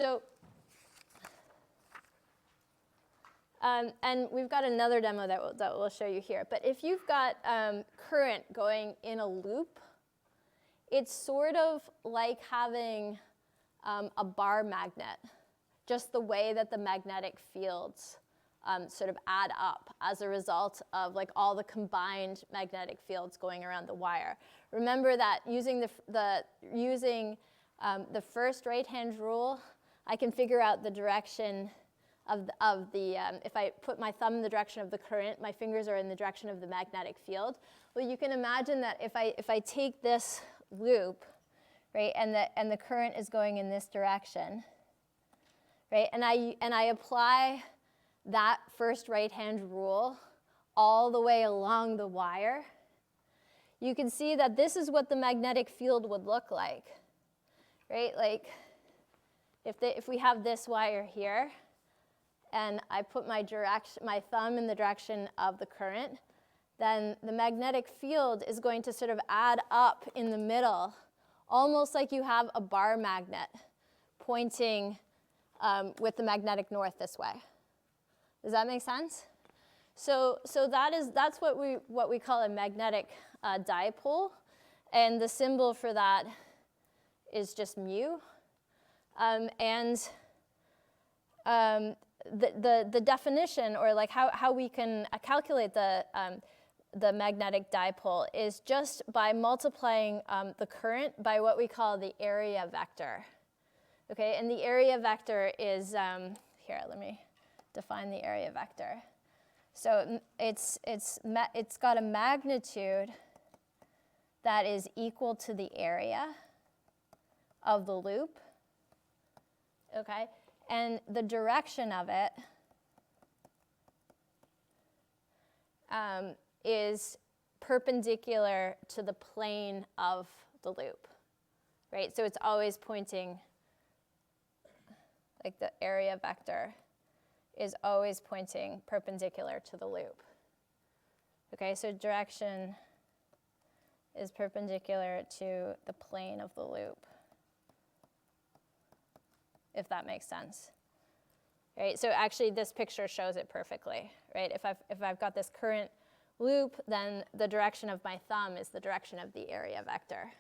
So, and we've got another demo that we'll show you here. But if you've got current going in a loop, it's sort of like having a bar magnet, just the way that the magnetic fields sort of add up as a result of like all the combined magnetic fields going around the wire. Remember that using the first right-hand rule, I can figure out the direction of the if I put my thumb in the direction of the current, my fingers are in the direction of the magnetic field. Well, you can imagine that if I take this loop, right, and the current is going in this direction, right, and I apply that first right-hand rule all the way along the wire, you can see that this is what the magnetic field would look like, right? Like if we have this wire here, and I put my thumb in the direction of the current, then the magnetic field is going to sort of add up in the middle, almost like you have a bar magnet pointing with the magnetic north this way. Does that make sense? So that's what we call a magnetic dipole, and the symbol for that is just mu. The definition, or like how we can calculate the magnetic dipole, is just by multiplying the current by what we call the area vector. Okay, and the area vector is here. Let me define the area vector. So it's got a magnitude that is equal to the area of the loop. Okay. And the direction of it is perpendicular to the plane of the loop, right? So it's always pointing, like the area vector is always pointing perpendicular to the loop. Okay, so direction is perpendicular to the plane of the loop, if that makes sense. Right, so actually this picture shows it perfectly, right? If I've got this current loop, then the direction of my thumb is the direction of the area vector.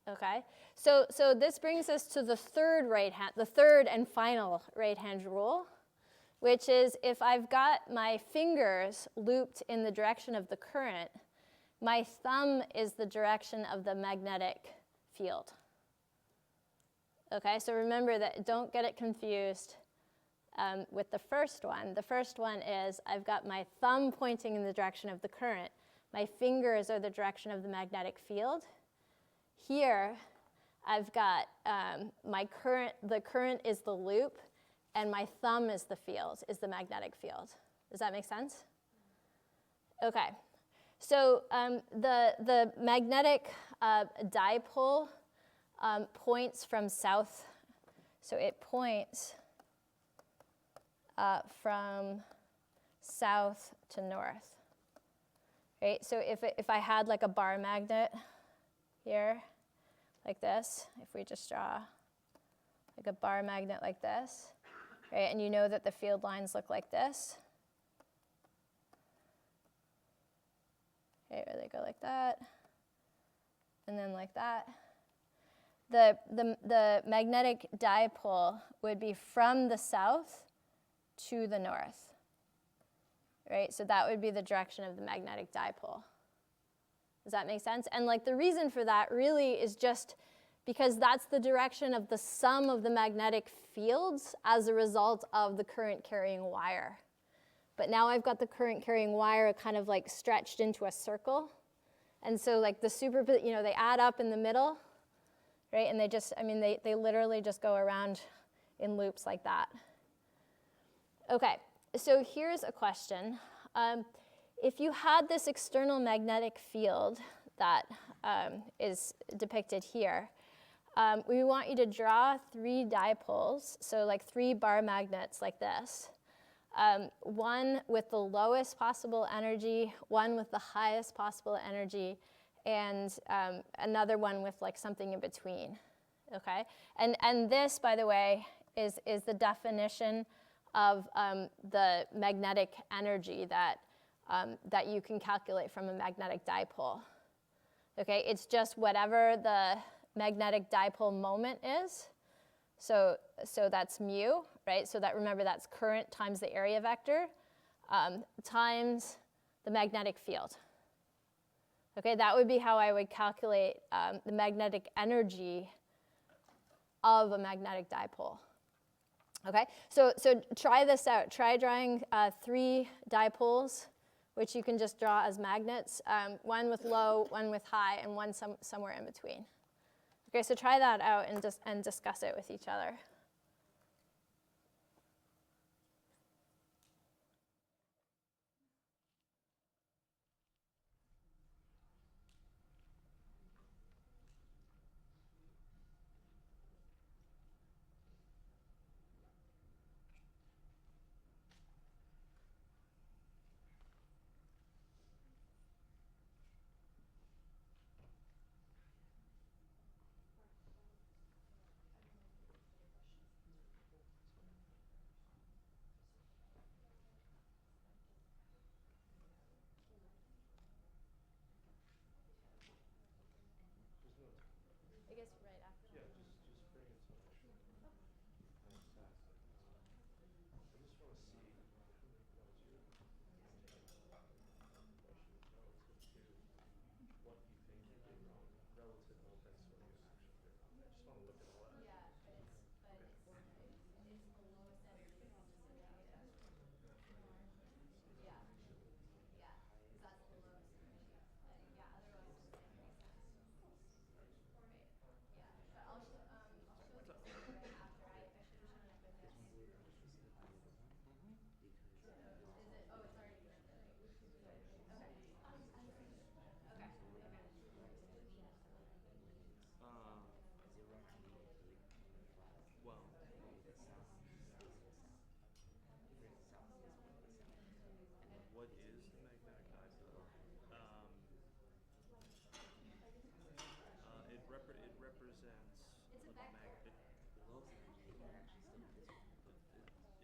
Okay, so this brings us to the third and final right-hand rule, which is if I've got my fingers looped in the direction of the current, my thumb is the direction of the magnetic field. Okay, so remember that, don't get it confused with the first one. The first one is I've got my thumb pointing in the direction of the current. My fingers are the direction of the magnetic field. Here, I've got the current is the loop, and my thumb is the field, is the magnetic field. Does that make sense? Okay, so the magnetic dipole points from south, so it points from south to north, right? So if I had like a bar magnet here, like this, if we just draw like a bar magnet like this, right? And you know that the field lines look like this, okay, or they go like that, and then like that. The magnetic dipole would be from the south to the north, right? So that would be the direction of the magnetic dipole. Does that make sense? And like the reason for that really is just because that's the direction of the sum of the magnetic fields as a result of the current carrying wire. But now I've got the current carrying wire kind of like stretched into a circle. And so like they add up in the middle, right? And they literally just go around in loops like that. Okay, so here's a question. If you had this external magnetic field that is depicted here, we want you to draw 3 dipoles, so like 3 bar magnets like this. One with the lowest possible energy, one with the highest possible energy, and another one with like something in between. okay? And this, by the way, is the definition of the magnetic energy that you can calculate from a magnetic dipole. Okay, it's just whatever the magnetic dipole moment is. So that's mu, right? So that, remember, that's current times the area vector times the magnetic field. Okay, that would be how I would calculate the magnetic energy of a magnetic dipole. Okay, so try this out. Try drawing 3 dipoles, which you can just draw as magnets, one with low, one with high, and one somewhere in between. Okay, so try that out and discuss it with each other. I guess right after. Yeah, just bring it to me. Fantastic. I just want to see what your impressions relative to what you think you did wrong, relative to what you actually did wrong. I just want to look at all that. Yeah, but it's the lowest energy is just a negative. Yeah, yeah, because that's the lowest energy. Yeah, otherwise it doesn't make sense. Right. Yeah, but I'll show you something right after. I should have shown it with this. Is it? Oh, it's already connected. Okay. Okay. Okay. Um, well, what is the magnetic dipole? It represents It's a the vector.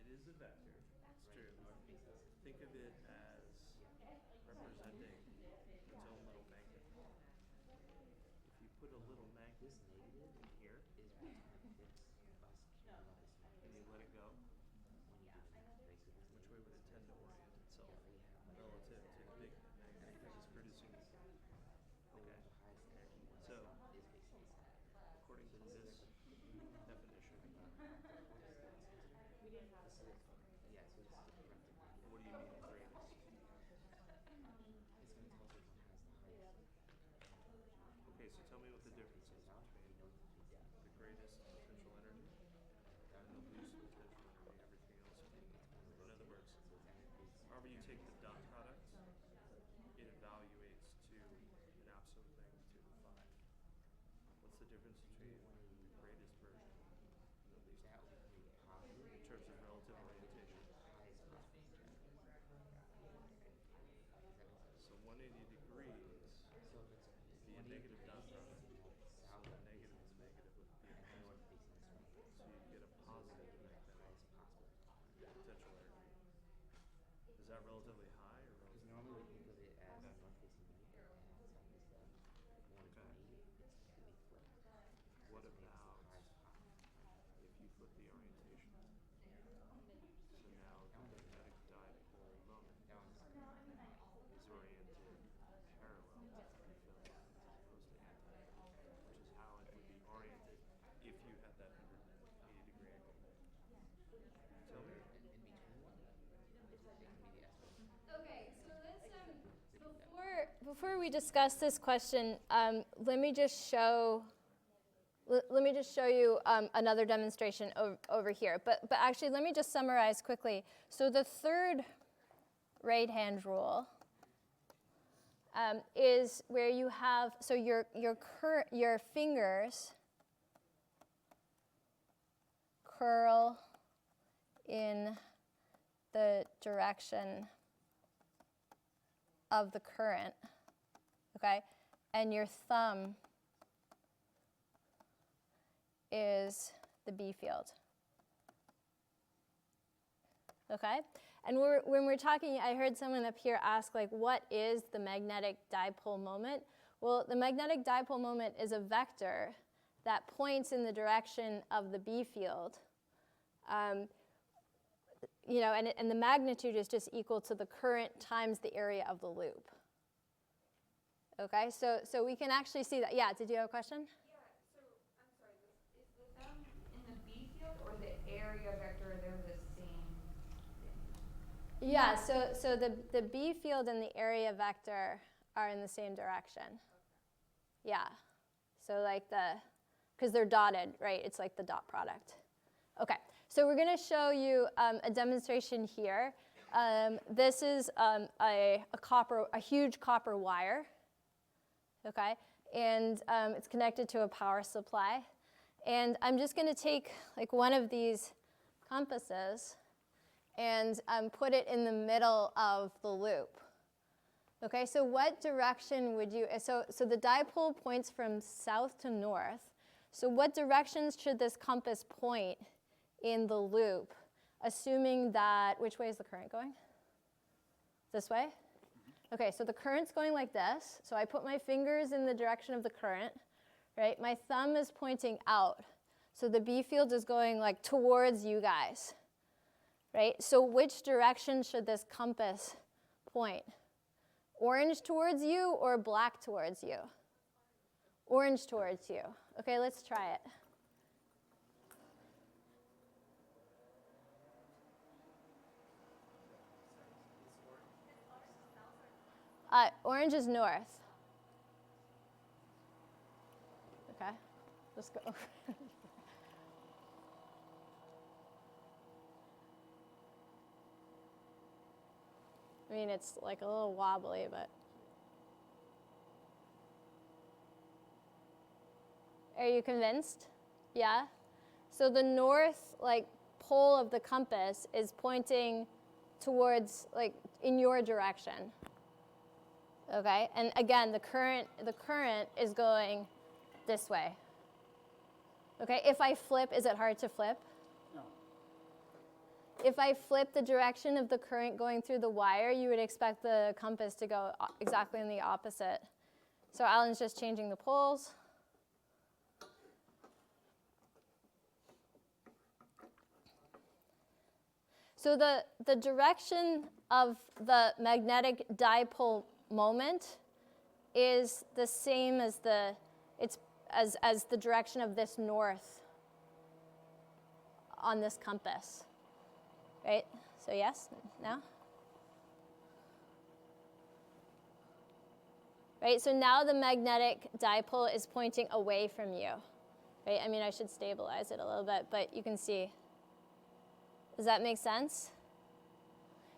It is a vector. It's true. Think of it as representing its own little magnet. If you put a little magnet in here and you let it go, which way would it tend to orient itself relative to the big magnet because it's producing? Okay. So, according to this definition, what do you mean greatest? Okay, so tell me what the difference is between the greatest potential energy and the least potential energy, everything else equal. In other words, however you take the dot product, it evaluates to an absolute magnitude of 5. What's the difference between the greatest version and the least version in terms of relative orientation? So 180 degrees would be a negative dot product. So the negative and the negative would be a positive. So you get a positive magnetic potential energy. Is that relatively high or relatively low? Okay. What about if you flip the orientation? So now the magnetic dipole moment is oriented parallel to the film as opposed to anti, which is how it would be oriented if you had that 180-degree angle. Tell me. Okay, so let's before we discuss this question, let me just show you another demonstration over here. But actually, let me just summarize quickly. So the third right-hand rule is where you have, so your fingers curl in the direction of the current, okay? And your thumb is the B field. Okay? And when we're talking, I heard someone up here ask, like, what is the magnetic dipole moment? Well, the magnetic dipole moment is a vector that points in the direction of the B field. You know, and the magnitude is just equal to the current times the area of the loop. Okay, so we can actually see that. Yeah, did you have a question? Yeah, so I'm sorry, is the thumb in the B field or the area vector, they're the same thing? Yeah, so the B field and the area vector are in the same direction. Okay. Yeah, so like because they're dotted, right? It's like the dot product. Okay, so we're going to show you a demonstration here. This is a huge copper wire. Okay, and it's connected to a power supply. And I'm just going to take like one of these compasses and put it in the middle of the loop. Okay, so what direction would you, so the dipole points from south to north. So what directions should this compass point in the loop, assuming that, which way is the current going? This way? Okay, so the current's going like this. So I put my fingers in the direction of the current, right? My thumb is pointing out. So the B field is going like towards you guys, right? So which direction should this compass point? Orange towards you or black towards you? Orange towards you. Okay, let's try it. Orange is north. Okay, let's go over. I mean, it's like a little wobbly, but. Are you convinced? Yeah? So the north, like, pole of the compass is pointing towards, like, in your direction. Okay, and again, the current is going this way. Okay, if I flip, is it hard to flip? No. If I flip the direction of the current going through the wire, you would expect the compass to go exactly in the opposite. So Alan's just changing the poles. So the direction of the magnetic dipole moment is the same as as the direction of this north on this compass, right? So yes, no? Right, so now the magnetic dipole is pointing away from you, right? I mean, I should stabilize it a little bit, but you can see. Does that make sense?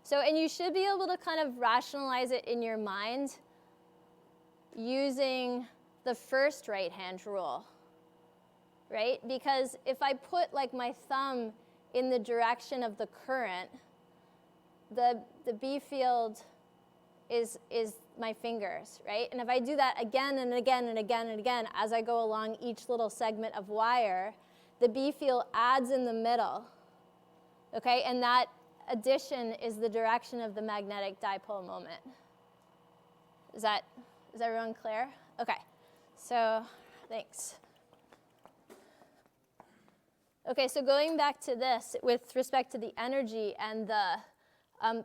So, and you should be able to kind of rationalize it in your mind using the first right-hand rule, right? Because if I put like my thumb in the direction of the current, the B field is my fingers, right? And if I do that again and again and again and again as I go along each little segment of wire, the B field adds in the middle, okay? And that addition is the direction of the magnetic dipole moment. Is everyone clear? Okay, so thanks. Okay, so going back to this with respect to the energy and the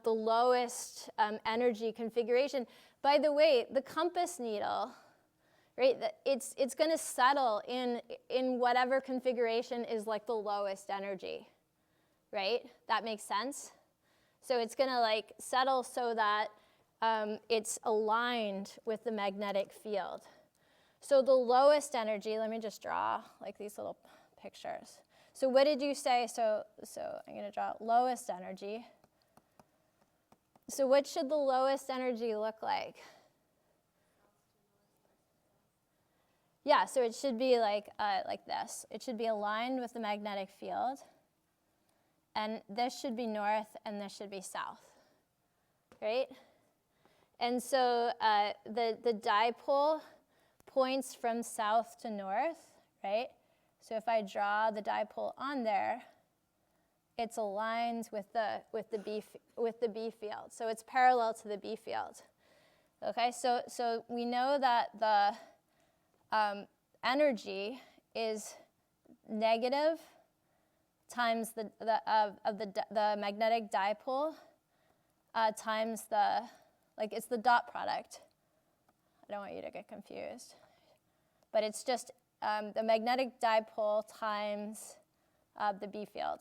lowest energy configuration. By the way, the compass needle, right? It's going to settle in whatever configuration is like the lowest energy. Right? That makes sense? So it's going to like settle so that it's aligned with the magnetic field. So the lowest energy, let me just draw like these little pictures. So what did you say? So I'm going to draw lowest energy. So what should the lowest energy look like? Yeah, so it should be like this. It should be aligned with the magnetic field. And this should be north, and this should be south, right? And so the dipole points from south to north, right? So if I draw the dipole on there, it's aligned with the B field. So it's parallel to the B field. Okay, so we know that the energy is negative times the magnetic dipole times it's the dot product. I don't want you to get confused. But it's just the magnetic dipole times the B field,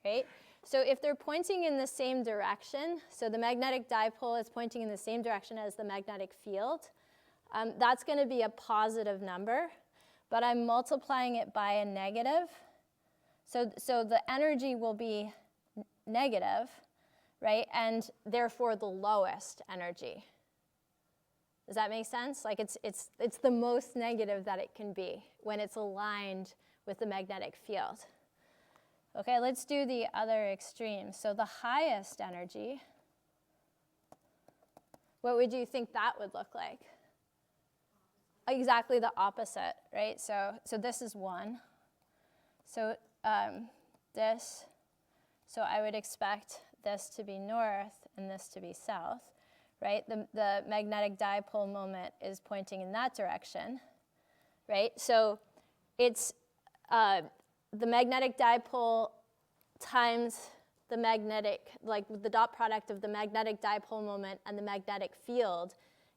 right? So if they're pointing in the same direction, so the magnetic dipole is pointing in the same direction as the magnetic field, that's going to be a positive number, but I'm multiplying it by a negative. So the energy will be negative, right? And therefore the lowest energy. Does that make sense? Like it's the most negative that it can be when it's aligned with the magnetic field. Okay, let's do the other extreme. So the highest energy, what would you think that would look like? Exactly the opposite, right? So this is 1. So so I would expect this to be north and this to be south, right? The magnetic dipole moment is pointing in that direction, right? So it's the magnetic dipole times the magnetic, like the dot product of the magnetic dipole moment and the magnetic field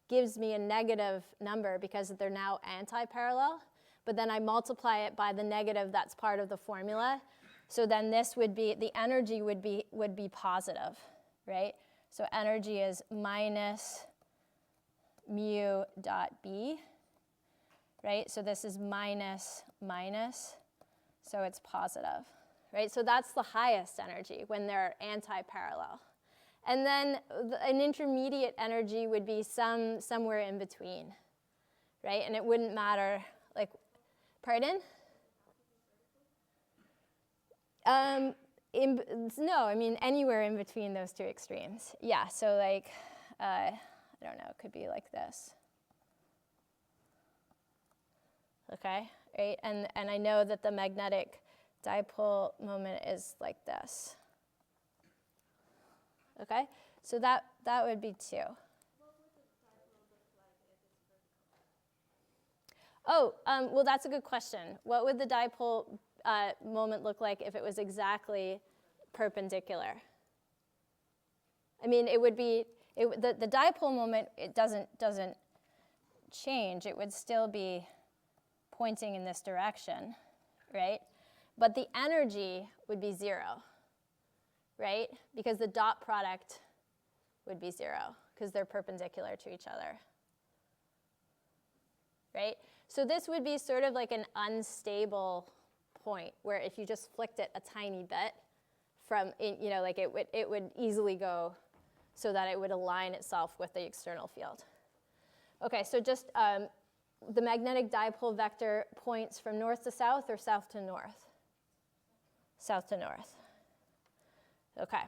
gives me a negative number because they're now anti-parallel. But then I multiply it by the negative that's part of the formula. So then this would be, the energy would be positive, right? So energy is minus mu dot B, right? So this is minus, so it's positive, right? So that's the highest energy when they're anti-parallel. And then an intermediate energy would be somewhere in between, right? And it wouldn't matter, like, pardon? No, I mean anywhere in between those two extremes. Yeah, so like, I don't know, it could be like this. Okay, right? And I know that the magnetic dipole moment is like this. Okay, so that would be 2. What would the dipole look like if it's vertical? Oh, well, that's a good question. What would the dipole moment look like if it was exactly perpendicular? I mean, it would be, the dipole moment, it doesn't change. It would still be pointing in this direction, right? But the energy would be 0, right? Because the dot product would be 0 because they're perpendicular to each other, right? So this would be sort of like an unstable point where if you just flicked it a tiny bit like it would easily go so that it would align itself with the external field. Okay, so just the magnetic dipole vector points from north to south or south to north? South to north. Okay.